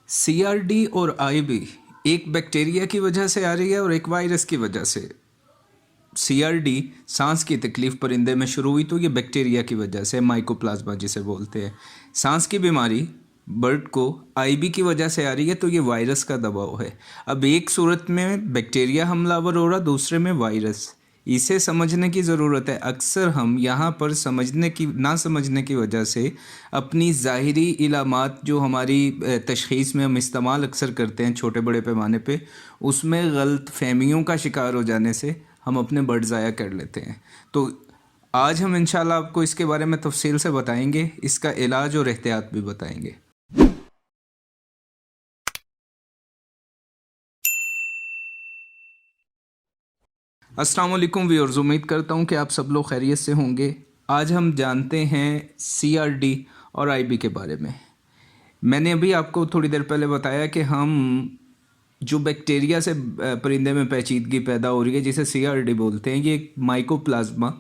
CRD और IB एक bacteria की वजह से आ रही है और एक वायरस की वजह से। सीआरडी सांस की तकलीफ परिंदे में शुरू हुई तो ये बैक्टीरिया की वजह से, माइकोप्लाज्मा जिसे बोलते हैं। सांस की बीमारी बर्ड को आईबी की वजह से आ रही है तो ये वायरस का दबाव है। अब एक सूरत में बैक्टीरिया हमलावर हो रहा, दूसरे में वायरस। इसे समझने की ज़रूरत है। अक्सर हम यहाँ पर ना समझने की वजह से अपनी ज़ाहिरी इलामात जो हमारी तशख़ीस में हम इस्तेमाल अक्सर करते हैं छोटे बड़े पैमाने पे, उसमें गलत फहमियों का शिकार हो जाने से हम अपने बर्ड ज़ाया कर लेते हैं। तो आज हम इंशाल्लाह आपको इसके बारे में तफसील से बताएंगे, इसका इलाज और एहतियात भी बताएंगे। अस्सलाम वालेकुम व्यूअर्स, उम्मीद करता हूँ कि आप सब लोग खैरियत से होंगे। आज हम जानते हैं सीआरडी और आईबी के बारे में। मैंने अभी आपको थोड़ी देर पहले बताया कि हम जो बैक्टीरिया से परिंदे में पेचीदगी पैदा हो रही है जिसे सीआरडी बोलते हैं, ये माइकोप्लाज्मा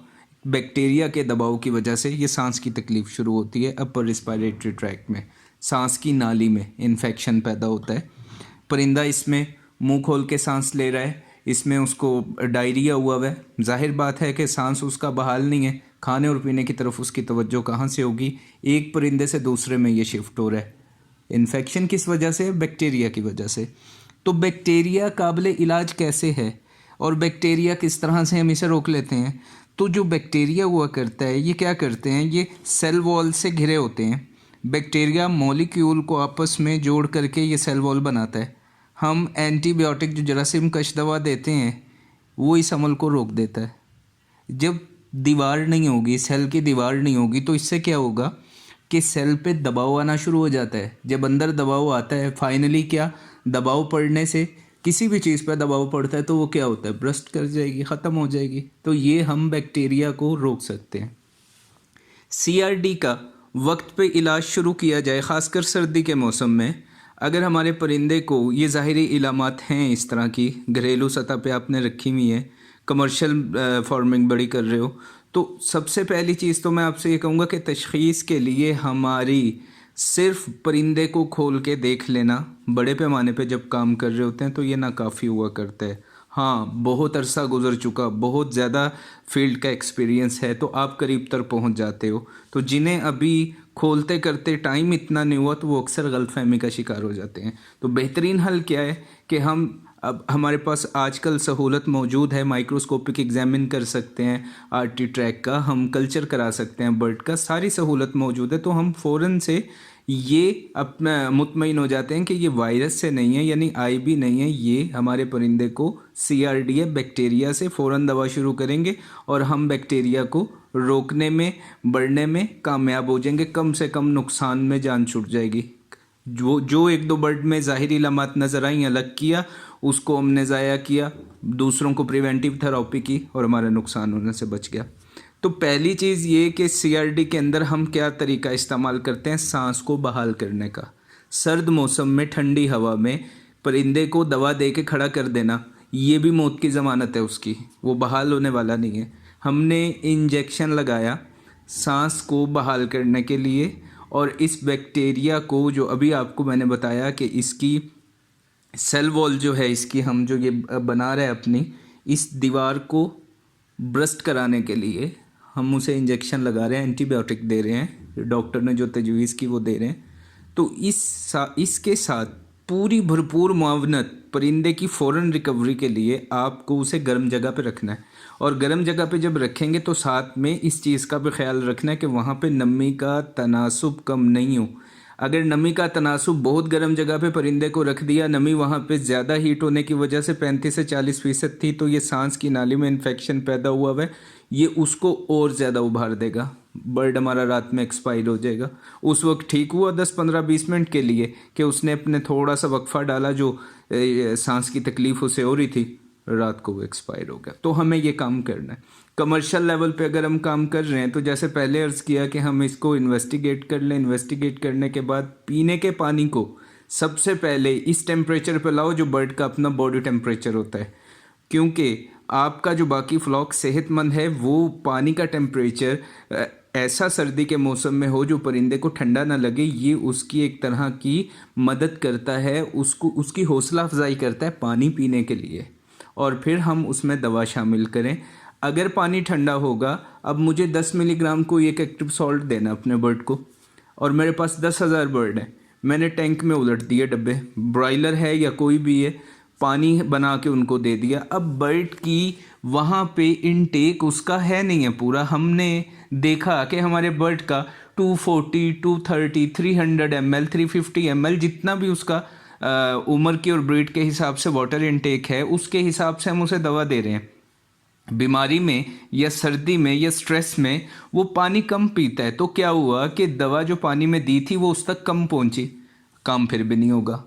बैक्टीरिया के दबाव की वजह से ये सांस की तकलीफ़ शुरू होती है। अपर रिस्पायरेटरी ट्रैक्ट में, सांस की नाली में इन्फेक्शन पैदा होता है। परिंदा इसमें मुंह खोल के सांस ले रहा है, इसमें उसको डायरिया हुआ है। जाहिर बात है कि सांस उसका बहाल नहीं है, खाने और पीने की तरफ उसकी तवज्जो कहाँ से होगी। एक परिंदे से दूसरे में ये शिफ्ट हो रहा है। इन्फेक्शन किस वजह से? बैक्टीरिया की वजह से। तो बैक्टीरिया काबिल इलाज कैसे है और बैक्टीरिया किस तरह से हम इसे रोक लेते हैं? तो जो बैक्टीरिया हुआ करता है, ये क्या करते हैं, ये सेल वॉल से घिरे होते हैं। बैक्टीरिया मॉलिक्यूल को आपस में जोड़ करके ये सेल वॉल बनाता है। हम एंटीबायोटिक जो जरासीम कश दवा देते हैं वो इस अमल को रोक देता है। जब दीवार नहीं होगी, सेल की दीवार नहीं होगी, तो इससे क्या होगा कि सेल पे दबाव आना शुरू हो जाता है। जब अंदर दबाव आता है, फाइनली क्या, दबाव पड़ने से किसी भी चीज़ पर दबाव पड़ता है तो वो क्या होता है, ब्रस्ट कर जाएगी, ख़त्म हो जाएगी। तो ये हम बैक्टीरिया को रोक सकते हैं। सीआरडी का वक्त पे इलाज शुरू किया जाए, ख़ासकर सर्दी के मौसम में। अगर हमारे परिंदे को ये ज़ाहिरी इलामात हैं इस तरह की, घरेलू सतह पे आपने रखी हुई है, कमर्शियल फार्मिंग बड़ी कर रहे हो, तो सबसे पहली चीज़ तो मैं आपसे ये कहूँगा कि तशख़ीस के लिए हमारी सिर्फ परिंदे को खोल के देख लेना, बड़े पैमाने पे जब काम कर रहे होते हैं तो ये नाकाफ़ी हुआ करता है। हाँ, बहुत अरसा गुजर चुका, बहुत ज़्यादा फील्ड का एक्सपीरियंस है तो आप करीब तक पहुंच जाते हो। तो जिन्हें अभी खोलते करते टाइम इतना नहीं हुआ तो वो अक्सर गलतफहमी का शिकार हो जाते हैं। तो बेहतरीन हल क्या है कि अब हमारे पास आजकल सहूलत मौजूद है, माइक्रोस्कोपिक एग्जामिन कर सकते हैं, आरटी ट्रैक का हम कल्चर करा सकते हैं बर्ड का, सारी सहूलत मौजूद है। तो हम फ़ौरन से ये अपना मुतमईन हो जाते हैं कि ये वायरस से नहीं है, यानी आईबी नहीं है, ये हमारे परिंदे को सीआरडी है, बैक्टीरिया से। फ़ौरन दवा शुरू करेंगे और हम बैक्टीरिया को रोकने में, बढ़ने में कामयाब हो जाएंगे। कम से कम नुकसान में जान छूट जाएगी। जो एक दो बर्ड में ज़ाहिरी इलामात नज़र आई, अलग किया, उसको हमने ज़ाया किया, दूसरों को प्रिवेंटिव थेरेपी की और हमारा नुकसान होने से बच गया। तो पहली चीज़ ये कि सीआरडी के अंदर हम क्या तरीका इस्तेमाल करते हैं सांस को बहाल करने का। सर्द मौसम में ठंडी हवा में परिंदे को दवा दे के खड़ा कर देना, ये भी मौत की ज़मानत है उसकी, वो बहाल होने वाला नहीं है। हमने इंजेक्शन लगाया सांस को बहाल करने के लिए, और इस बैक्टीरिया को, जो अभी आपको मैंने बताया कि इसकी सेल वॉल जो है, इसकी हम जो ये बना रहे हैं अपनी, इस दीवार को ब्रस्ट कराने के लिए हम उसे इंजेक्शन लगा रहे हैं, एंटीबायोटिक दे रहे हैं, डॉक्टर ने जो तजवीज़ की वो दे रहे हैं। तो इसके साथ पूरी भरपूर मुआवनत परिंदे की फ़ौरन रिकवरी के लिए आपको उसे गर्म जगह पे रखना है। और गर्म जगह पे जब रखेंगे तो साथ में इस चीज़ का भी ख्याल रखना है कि वहाँ पे नमी का तनासुब कम नहीं हो। अगर नमी का तनासुब बहुत गर्म जगह पे परिंदे को रख दिया, नमी वहाँ पे ज़्यादा हीट होने की वजह से 35 से 40% थी, तो ये सांस की नाली में इन्फेक्शन पैदा हुआ है, ये उसको और ज़्यादा उभार देगा, बर्ड हमारा रात में एक्सपायर हो जाएगा। उस वक्त ठीक हुआ 10-15-20 मिनट के लिए कि उसने अपने थोड़ा सा वक्फा डाला, जो सांस की तकलीफ़ उसे हो रही थी, रात को वो एक्सपायर हो गया। तो हमें ये काम करना है। कमर्शियल लेवल पे अगर हम काम कर रहे हैं तो जैसे पहले अर्ज़ किया कि हम इसको इन्वेस्टिगेट कर लें। इन्वेस्टिगेट करने के बाद पीने के पानी को सबसे पहले इस टेम्परेचर पे लाओ जो बर्ड का अपना बॉडी टेम्परेचर होता है, क्योंकि आपका जो बाकी फ्लॉक सेहतमंद है वो पानी का टेम्परेचर ऐसा सर्दी के मौसम में हो जो परिंदे को ठंडा ना लगे, ये उसकी एक तरह की मदद करता है, उसको उसकी हौसला अफजाई करता है पानी पीने के लिए। और फिर हम उसमें दवा शामिल करें। अगर पानी ठंडा होगा, अब मुझे 10 मिलीग्राम कोई एक एक्टिव सॉल्ट देना अपने बर्ड को, और मेरे पास 10,000 बर्ड हैं, मैंने टैंक में उलट दिए डब्बे, ब्रॉयलर है या कोई भी है, पानी बना के उनको दे दिया। अब बर्ड की वहाँ पे इनटेक उसका है नहीं है पूरा। हमने देखा कि हमारे बर्ड का 240, 230, 300 ml, 350 ml जितना भी उसका उम्र की और ब्रीड के हिसाब से वाटर इनटेक है, उसके हिसाब से हम उसे दवा दे रहे हैं। बीमारी में या सर्दी में या स्ट्रेस में वो पानी कम पीता है, तो क्या हुआ कि दवा जो पानी में दी थी वो उस तक कम पहुंची, काम फिर भी नहीं होगा।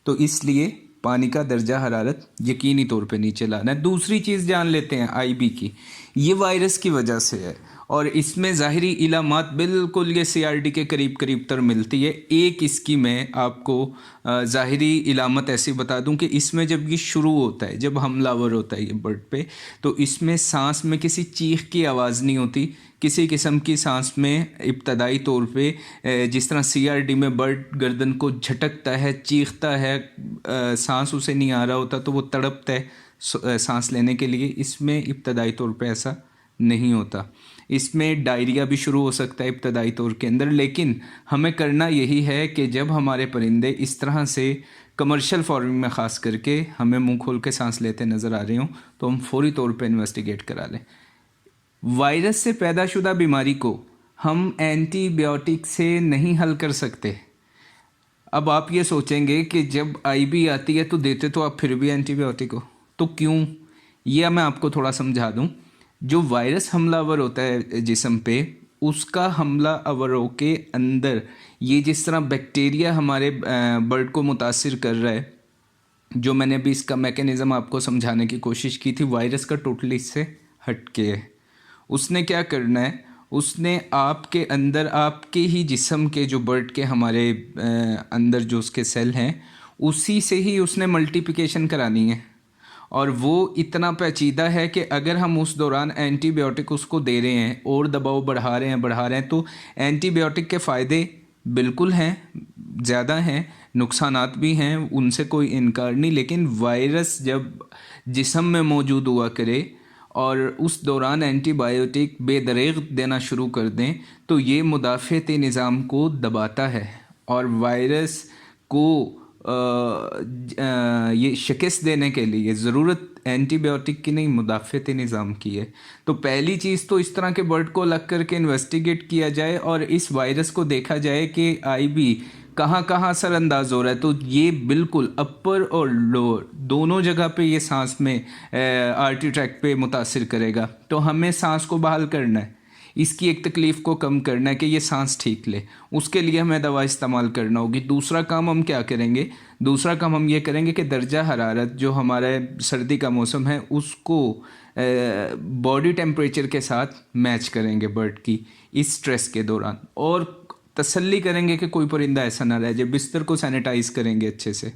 तो इसलिए पानी का दर्जा हरारत यकीनी तौर पे नीचे लाना है। दूसरी चीज़ जान लेते हैं आईबी की। ये वायरस की वजह से है और इसमें ज़ाहिरी इलामात बिल्कुल ये सीआरडी के करीब करीब तर मिलती है। एक इसकी मैं आपको ज़ाहिरी इलामत ऐसी बता दूं कि इसमें जब ये शुरू होता है, जब हमलावर होता है ये बर्ड पे, तो इसमें सांस में किसी चीख की आवाज़ नहीं होती, किसी किस्म की सांस में इब्तदाई तौर पे जिस तरह सीआरडी में बर्ड गर्दन को झटकता है, चीखता है, सांस उसे नहीं आ रहा होता तो वो तड़पता है सांस लेने के लिए, इसमें इब्तदाई तौर पे ऐसा नहीं होता। इसमें डायरिया भी शुरू हो सकता है इब्तदाई तौर के अंदर, लेकिन हमें करना यही है कि जब हमारे परिंदे इस तरह से कमर्शियल फार्मिंग में ख़ास करके हमें मुंह खोल के सांस लेते नज़र आ रहे हों तो हम फौरी तौर पे इन्वेस्टिगेट करा लें। वायरस से पैदाशुदा बीमारी को हम एंटीबायोटिक से नहीं हल कर सकते। अब आप ये सोचेंगे कि जब आईबी आती है तो देते तो आप फिर भी एंटीबायोटिक हो, तो क्यों? यह मैं आपको थोड़ा समझा दूं। जो वायरस हमलावर होता है जिस्म पे, उसका हमला अवरों के अंदर ये जिस तरह बैक्टीरिया हमारे बर्ड को मुतासिर कर रहा है, जो मैंने अभी इसका मैकेनिज़्म आपको समझाने की कोशिश की थी, वायरस का टोटली इससे हटके है। उसने क्या करना है, उसने आपके अंदर, आपके ही जिस्म के जो बर्ड के हमारे अंदर जो उसके सेल हैं, उसी से ही उसने मल्टीप्लिकेशन करानी है। और वो इतना पेचीदा है कि अगर हम उस दौरान एंटीबायोटिक उसको दे रहे हैं और दबाव बढ़ा रहे हैं तो एंटीबायोटिक के फ़ायदे बिल्कुल हैं, ज़्यादा हैं, नुकसानात भी हैं, उनसे कोई इनकार नहीं। लेकिन वायरस जब जिस्म में मौजूद हुआ करे और उस दौरान एंटीबायोटिक बेदरेग देना शुरू कर दें तो ये मुदाफ़ती निज़ाम को दबाता है और वायरस को ये शिकस्त देने के लिए ज़रूरत एंटीबायोटिक की नहीं, मुदाफ़ती निज़ाम की है। तो पहली चीज़ तो इस तरह के बर्ड को अलग करके इन्वेस्टिगेट किया जाए और इस वायरस को देखा जाए कि आईबी कहाँ कहाँ असरअंदाज हो रहा है। तो ये बिल्कुल अपर और लोअर दोनों जगह पे ये सांस में आर्टरी ट्रैक्ट पे मुतासिर करेगा। तो हमें सांस को बहाल करना है, इसकी एक तकलीफ़ को कम करना है कि ये सांस ठीक ले, उसके लिए हमें दवा इस्तेमाल करना होगी। दूसरा काम हम क्या करेंगे, दूसरा काम हम ये करेंगे कि दर्जा हरारत जो हमारे सर्दी का मौसम है उसको बॉडी टेम्परेचर के साथ मैच करेंगे बर्ड की इस स्ट्रेस के दौरान, और तसल्ली करेंगे कि कोई परिंदा ऐसा ना रह जाए। बिस्तर को सैनिटाइज़ करेंगे अच्छे से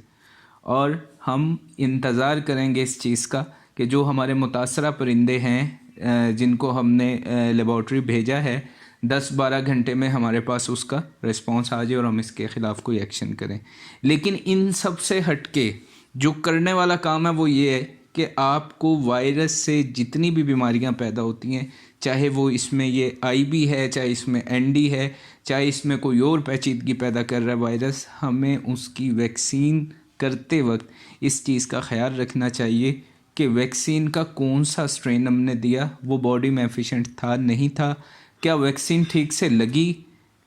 और हम इंतज़ार करेंगे इस चीज़ का कि जो हमारे मुतासरा परिंदे हैं जिनको हमने लेबॉर्ट्री भेजा है, 10-12 घंटे में हमारे पास उसका रिस्पांस आ जाए और हम इसके ख़िलाफ़ कोई एक्शन करें। लेकिन इन सब से हटके जो करने वाला काम है वो ये है कि आपको वायरस से जितनी भी बीमारियां पैदा होती हैं, चाहे वो इसमें ये आईबी है, चाहे इसमें एनडी है, चाहे इसमें कोई और पेचीदगी पैदा कर रहा है वायरस, हमें उसकी वैक्सीन करते वक्त इस चीज़ का ख्याल रखना चाहिए कि वैक्सीन का कौन सा स्ट्रेन हमने दिया, वो बॉडी में एफिशिएंट था नहीं था, क्या वैक्सीन ठीक से लगी,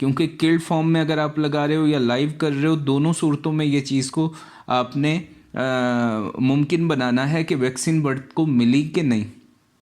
क्योंकि किल्ड फॉर्म में अगर आप लगा रहे हो या लाइव कर रहे हो, दोनों सूरतों में ये चीज़ को आपने मुमकिन बनाना है कि वैक्सीन बर्ड को मिली कि नहीं।